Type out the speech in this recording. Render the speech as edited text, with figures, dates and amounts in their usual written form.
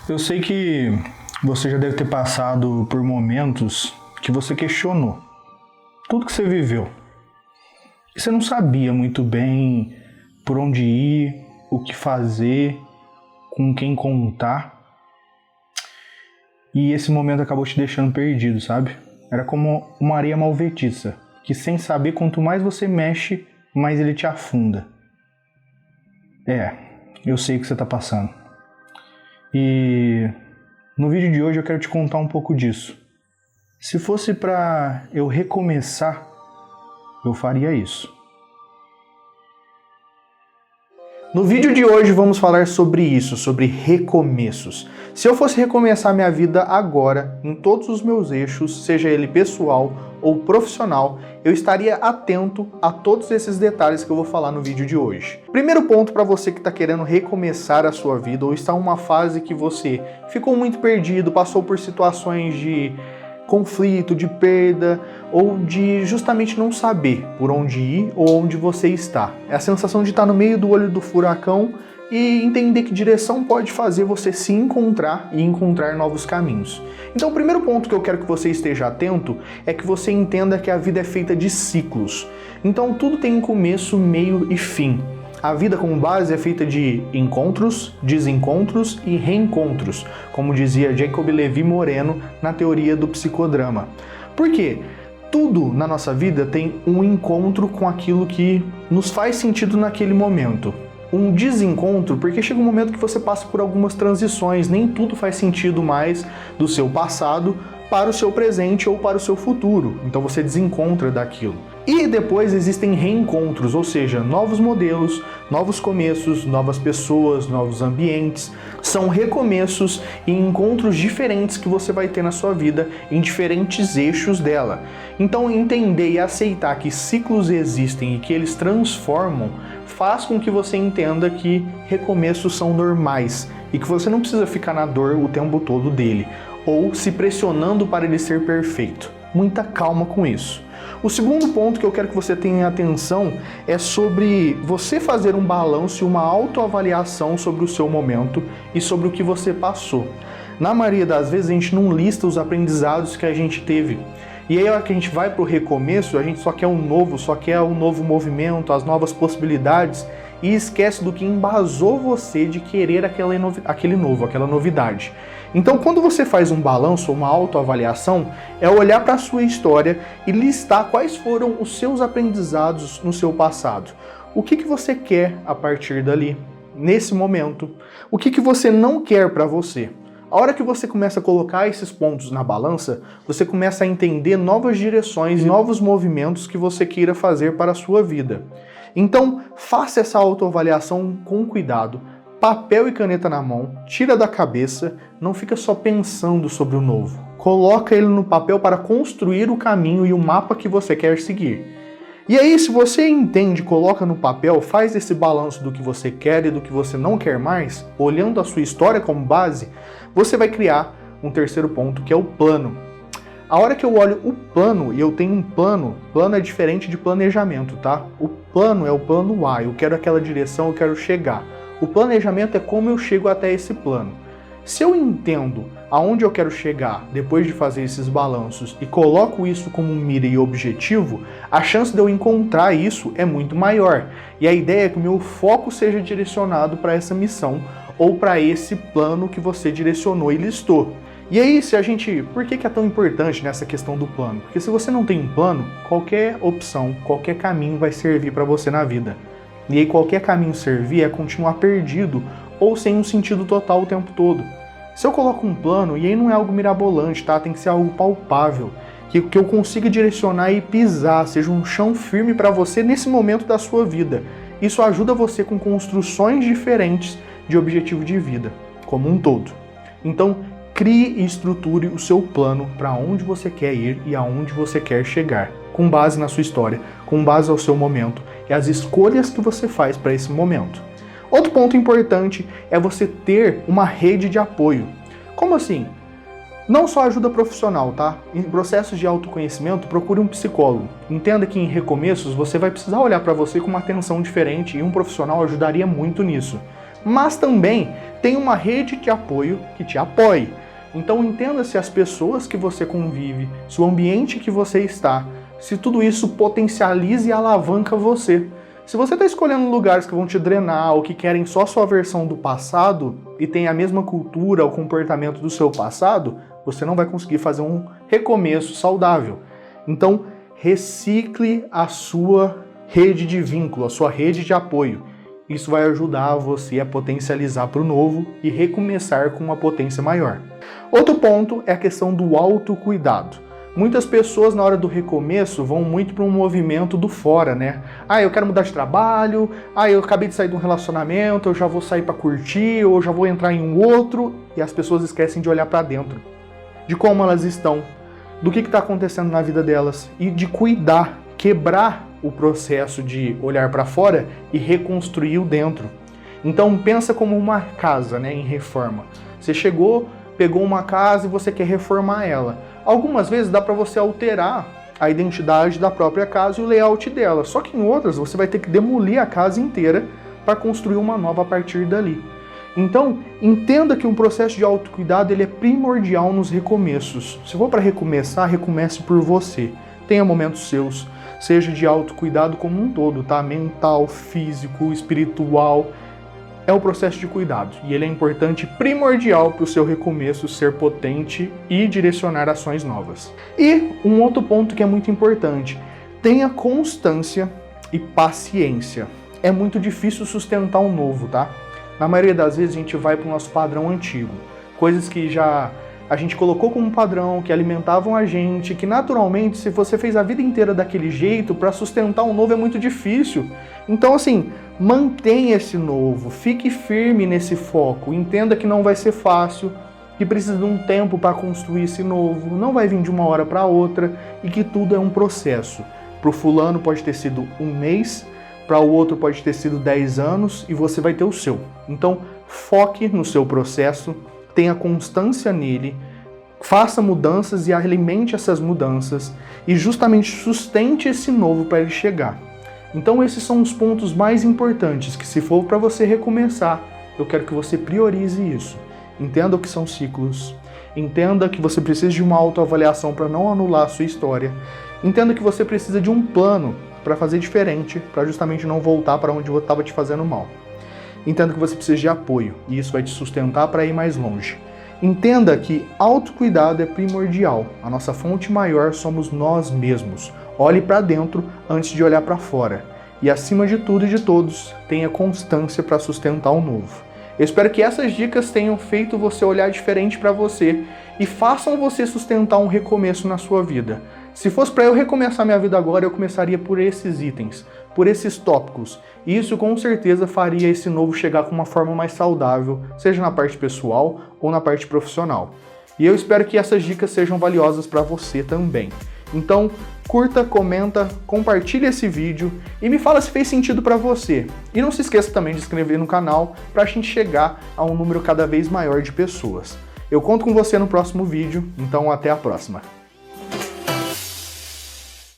Eu sei que você já deve ter passado por momentos que você questionou tudo que você viveu. E você não sabia muito bem por onde ir, o que fazer, com quem contar. E esse momento acabou te deixando perdido, sabe? Era como uma areia malvetiça, que sem saber, quanto mais você mexe, mais ele te afunda. Eu sei o que você está passando. E no vídeo de hoje eu quero te contar um pouco disso. Se fosse para eu recomeçar, eu faria isso. No vídeo de hoje vamos falar sobre isso, sobre recomeços. Se eu fosse recomeçar minha vida agora, em todos os meus eixos, seja ele pessoal ou profissional, eu estaria atento a todos esses detalhes que eu vou falar no vídeo de hoje. Primeiro ponto para você que está querendo recomeçar a sua vida ou está em uma fase que você ficou muito perdido, passou por situações de conflito, de perda ou de justamente não saber por onde ir ou onde você está. É a sensação de estar no meio do olho do furacão e entender que direção pode fazer você se encontrar e encontrar novos caminhos. Então o primeiro ponto que eu quero que você esteja atento é que você entenda que a vida é feita de ciclos. Então tudo tem um começo, meio e fim. A vida como base é feita de encontros, desencontros e reencontros, como dizia Jacob Levi Moreno na teoria do psicodrama. Por quê? Tudo na nossa vida tem um encontro com aquilo que nos faz sentido naquele momento. Um desencontro, porque chega um momento que você passa por algumas transições, nem tudo faz sentido mais do seu passado para o seu presente ou para o seu futuro. Então você desencontra daquilo. E depois existem reencontros, ou seja, novos modelos, novos começos, novas pessoas, novos ambientes. São recomeços e encontros diferentes que você vai ter na sua vida em diferentes eixos dela. Então entender e aceitar que ciclos existem e que eles transformam faz com que você entenda que recomeços são normais e que você não precisa ficar na dor o tempo todo dele ou se pressionando para ele ser perfeito. Muita calma com isso. O segundo ponto que eu quero que você tenha atenção é sobre você fazer um balanço e uma autoavaliação sobre o seu momento e sobre o que você passou. Na maioria das vezes a gente não lista os aprendizados que a gente teve. E aí, a hora que a gente vai para o recomeço, a gente só quer um novo movimento, as novas possibilidades e esquece do que embasou você de querer aquela novidade. Então, quando você faz um balanço, uma autoavaliação, é olhar para a sua história e listar quais foram os seus aprendizados no seu passado. O que você quer a partir dali, nesse momento? O que você não quer para você? A hora que você começa a colocar esses pontos na balança, você começa a entender novas direções e novos movimentos que você queira fazer para a sua vida. Então, faça essa autoavaliação com cuidado, papel e caneta na mão, tira da cabeça, não fica só pensando sobre o novo. Coloca ele no papel para construir o caminho e o mapa que você quer seguir. E aí, se você entende, coloca no papel, faz esse balanço do que você quer e do que você não quer mais, olhando a sua história como base, você vai criar um terceiro ponto, que é o plano. A hora que eu olho o plano e eu tenho um plano é diferente de planejamento, tá? O plano é o plano A, eu quero aquela direção, eu quero chegar. O planejamento é como eu chego até esse plano. Se eu entendo aonde eu quero chegar depois de fazer esses balanços e coloco isso como mira e objetivo, a chance de eu encontrar isso é muito maior. E a ideia é que o meu foco seja direcionado para essa missão ou para esse plano que você direcionou e listou. E aí, por que é tão importante nessa questão do plano? Porque se você não tem um plano, qualquer opção, qualquer caminho vai servir para você na vida. E aí qualquer caminho servir é continuar perdido ou sem um sentido total o tempo todo. Se eu coloco um plano, e aí não é algo mirabolante, tá? Tem que ser algo palpável, que eu consiga direcionar e pisar, seja um chão firme para você nesse momento da sua vida. Isso ajuda você com construções diferentes de objetivo de vida, como um todo. Então, crie e estruture o seu plano para onde você quer ir e aonde você quer chegar, com base na sua história, com base ao seu momento e as escolhas que você faz para esse momento. Outro ponto importante é você ter uma rede de apoio. Como assim? Não só ajuda profissional, tá? Em processos de autoconhecimento, procure um psicólogo. Entenda que em recomeços você vai precisar olhar para você com uma atenção diferente e um profissional ajudaria muito nisso. Mas também tem uma rede de apoio que te apoie. Então entenda se as pessoas que você convive, se o ambiente que você está, se tudo isso potencializa e alavanca você. Se você está escolhendo lugares que vão te drenar ou que querem só sua versão do passado e tem a mesma cultura ou comportamento do seu passado, você não vai conseguir fazer um recomeço saudável. Então, recicle a sua rede de vínculo, a sua rede de apoio. Isso vai ajudar você a potencializar para o novo e recomeçar com uma potência maior. Outro ponto é a questão do autocuidado. Muitas pessoas na hora do recomeço vão muito para um movimento do fora, né? Eu quero mudar de trabalho, eu acabei de sair de um relacionamento, eu já vou sair para curtir, ou já vou entrar em um outro, e as pessoas esquecem de olhar para dentro, de como elas estão, do que está acontecendo na vida delas, e de cuidar, quebrar o processo de olhar para fora e reconstruir o dentro. Então pensa como uma casa, né, em reforma. Você chegou, pegou uma casa e você quer reformar ela. Algumas vezes dá para você alterar a identidade da própria casa e o layout dela, só que em outras você vai ter que demolir a casa inteira para construir uma nova a partir dali. Então, entenda que um processo de autocuidado ele é primordial nos recomeços. Se for para recomeçar, recomece por você. Tenha momentos seus, seja de autocuidado como um todo, tá? Mental, físico, espiritual. É o processo de cuidado e ele é importante, primordial para o seu recomeço ser potente e direcionar ações novas. E um outro ponto que é muito importante, tenha constância e paciência. É muito difícil sustentar um novo, tá? Na maioria das vezes a gente vai para o nosso padrão antigo, coisas que já a gente colocou como padrão, que alimentavam a gente, que naturalmente, se você fez a vida inteira daquele jeito, para sustentar um novo é muito difícil. Então, assim, mantenha esse novo, fique firme nesse foco, entenda que não vai ser fácil, que precisa de um tempo para construir esse novo, não vai vir de uma hora para outra e que tudo é um processo. Para o fulano pode ter sido um mês, para o outro pode ter sido 10 anos e você vai ter o seu. Então, foque no seu processo, tenha constância nele, faça mudanças e alimente essas mudanças e justamente sustente esse novo para ele chegar. Então esses são os pontos mais importantes que se for para você recomeçar, eu quero que você priorize isso. Entenda o que são ciclos, entenda que você precisa de uma autoavaliação para não anular a sua história, entenda que você precisa de um plano para fazer diferente, para justamente não voltar para onde estava te fazendo mal. Entenda que você precisa de apoio e isso vai te sustentar para ir mais longe. Entenda que autocuidado é primordial. A nossa fonte maior somos nós mesmos. Olhe para dentro antes de olhar para fora. E acima de tudo e de todos, tenha constância para sustentar o novo. Eu espero que essas dicas tenham feito você olhar diferente para você e façam você sustentar um recomeço na sua vida. Se fosse para eu recomeçar minha vida agora, eu começaria por esses itens, por esses tópicos. E isso com certeza faria esse novo chegar com uma forma mais saudável, seja na parte pessoal ou na parte profissional. E eu espero que essas dicas sejam valiosas para você também. Então, curta, comenta, compartilhe esse vídeo e me fala se fez sentido para você. E não se esqueça também de se inscrever no canal para a gente chegar a um número cada vez maior de pessoas. Eu conto com você no próximo vídeo, então até a próxima.